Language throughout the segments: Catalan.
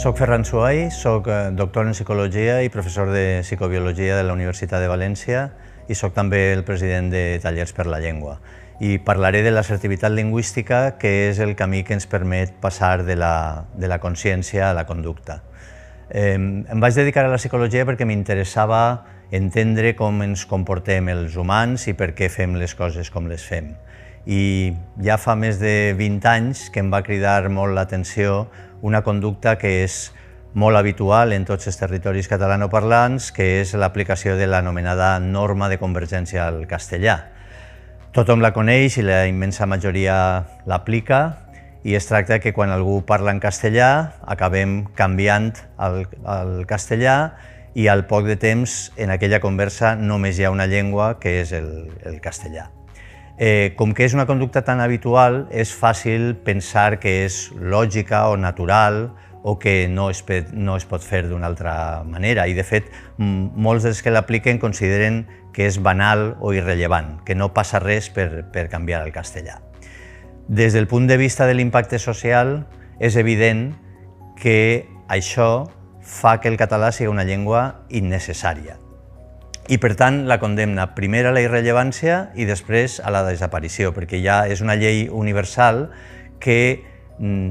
Soc Ferran Suay, soc doctor en Psicologia i professor de Psicobiologia de la Universitat de València i soc també el president de Tallers per la Llengua. I parlaré de l'assertivitat lingüística, que és el camí que ens permet passar de la consciència a la conducta. Em vaig dedicar a la psicologia perquè m'interessava entendre com ens comportem els humans i per què fem les coses com les fem. I ja fa més de 20 anys que em va cridar molt l'atenció una conducta que és molt habitual en tots els territoris catalanoparlants, que és l'aplicació de l'anomenada norma de convergència al castellà. Tothom la coneix i la immensa majoria l'aplica, i es tracta que quan algú parla en castellà acabem canviant al castellà i al poc de temps en aquella conversa només hi ha una llengua, que és el castellà. Com que és una conducta tan habitual, és fàcil pensar que és lògica o natural o que no es pot fer d'una altra manera. I, de fet, molts dels que l'apliquen consideren que és banal o irrellevant, que no passa res per canviar al castellà. Des del punt de vista de l'impacte social, és evident que això fa que el català sigui una llengua innecessària. I, per tant, la condemna primer a la irrellevància i després a la desaparició, perquè ja és una llei universal que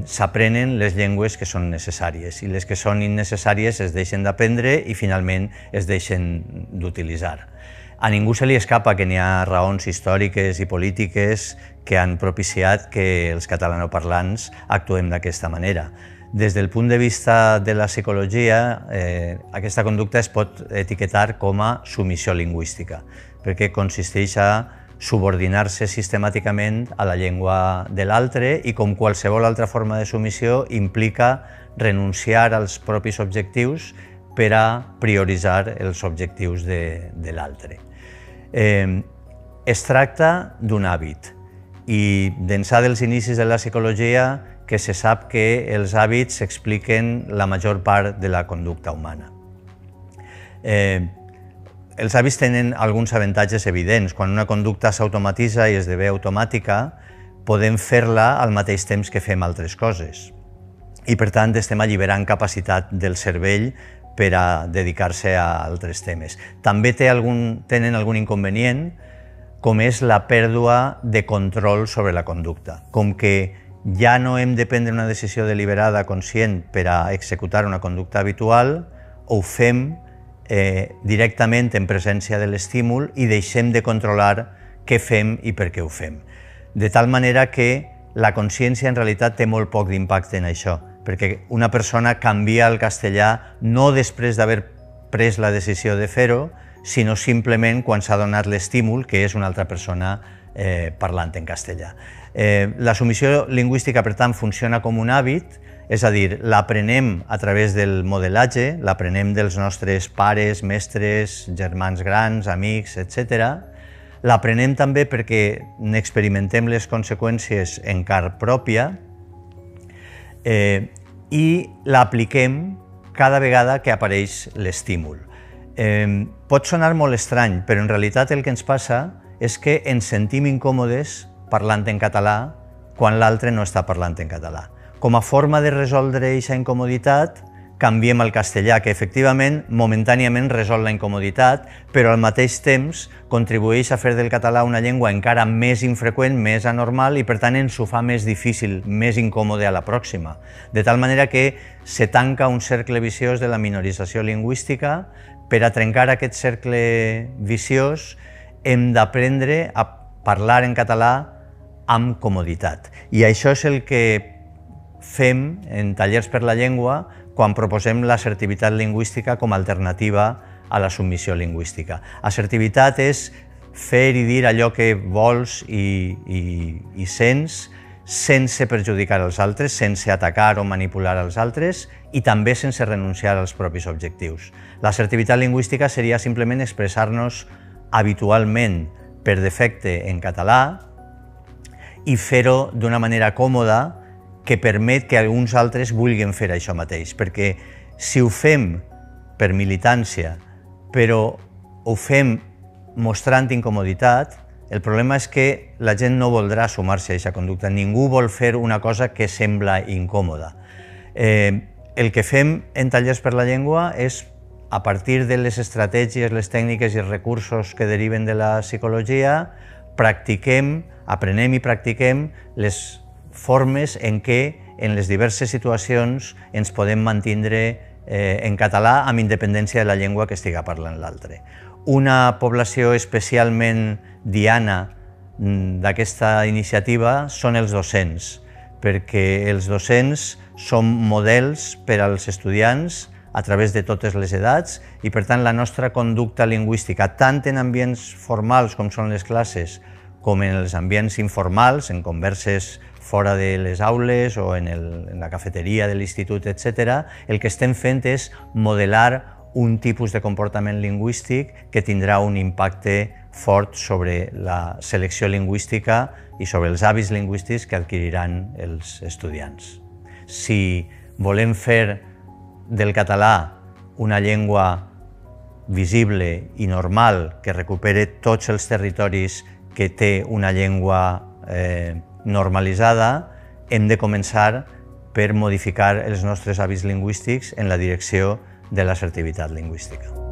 s'aprenen les llengües que són necessàries i les que són innecessàries es deixen d'aprendre i finalment es deixen d'utilitzar. A ningú se li escapa que n'hi ha raons històriques i polítiques que han propiciat que els catalanoparlants actuem d'aquesta manera. Des del punt de vista de la psicologia, aquesta conducta es pot etiquetar com a submissió lingüística, perquè consisteix a subordinar-se sistemàticament a la llengua de l'altre i, com qualsevol altra forma de submissió, implica renunciar als propis objectius per a prioritzar els objectius de l'altre. Es tracta d'un hàbit i d'ençà dels inicis de la psicologia que se sap que els hàbits expliquen la major part de la conducta humana. Els hàbits tenen alguns avantatges evidents. Quan una conducta s'automatitza i esdevé automàtica, podem fer-la al mateix temps que fem altres coses. I, per tant, estem alliberant capacitat del cervell per a dedicar-se a altres temes. També tenen algun inconvenient, com és la pèrdua de control sobre la conducta. Com que ja no hem de prendre una decisió deliberada, conscient, per a executar una conducta habitual, ho fem directament en presència de l'estímul i deixem de controlar què fem i per què ho fem. De tal manera que la consciència en realitat té molt poc d'impacte en això, perquè una persona canvia al castellà no després d'haver pres la decisió de fer-ho, sinó simplement quan s'ha donat l'estímul, que és una altra persona parlant en castellà. La submissió lingüística, per tant, funciona com un hàbit, és a dir, l'aprenem a través del modelatge, l'aprenem dels nostres pares, mestres, germans grans, amics, etc. L'aprenem també perquè n'experimentem les conseqüències en carn pròpia i l'apliquem cada vegada que apareix l'estímul. Pot sonar molt estrany, però en realitat el que ens passa és que ens sentim incòmodes parlant en català quan l'altre no està parlant en català. Com a forma de resoldre aquesta incomoditat, canviem al castellà, que efectivament, momentàniament resol la incomoditat, però al mateix temps contribueix a fer del català una llengua encara més infreqüent, més anormal, i per tant ens ho fa més difícil, més incòmode a la pròxima. De tal manera que se tanca un cercle viciós de la minorització lingüística. Per a trencar aquest cercle viciós hem d'aprendre a parlar en català amb comoditat. I això és el que fem en Tallers per la Llengua quan proposem l'assertivitat lingüística com a alternativa a la submissió lingüística. Assertivitat és fer i dir allò que vols i sents sense perjudicar els altres, sense atacar o manipular els altres i també sense renunciar als propis objectius. L'assertivitat lingüística seria simplement expressar-nos habitualment per defecte en català i fer-ho d'una manera còmoda que permet que alguns altres vulguin fer això mateix, perquè si ho fem per militància, però ho fem mostrant incomoditat, el problema és que la gent no voldrà sumar-se a aquesta conducta. Ningú vol fer una cosa que sembla incòmoda. El que fem en Tallers per la Llengua és, a partir de les estratègies, les tècniques i els recursos que deriven de la psicologia, aprenem i practiquem les formes en què en les diverses situacions ens podem mantindre en català amb independència de la llengua que estiga parlant l'altre. Una població especialment diana d'aquesta iniciativa són els docents, perquè els docents som models per als estudiants a través de totes les edats i, per tant, la nostra conducta lingüística, tant en ambients formals com són les classes, com en els ambients informals, en converses fora de les aules o en la cafeteria de l'institut, etc., el que estem fent és modelar un tipus de comportament lingüístic que tindrà un impacte fort sobre la selecció lingüística i sobre els hàbits lingüístics que adquiriran els estudiants. Si volem fer del català una llengua visible i normal que recupere tots els territoris que té una llengua normalitzada, hem de començar per modificar els nostres hàbits lingüístics en la direcció de l'assertivitat lingüística.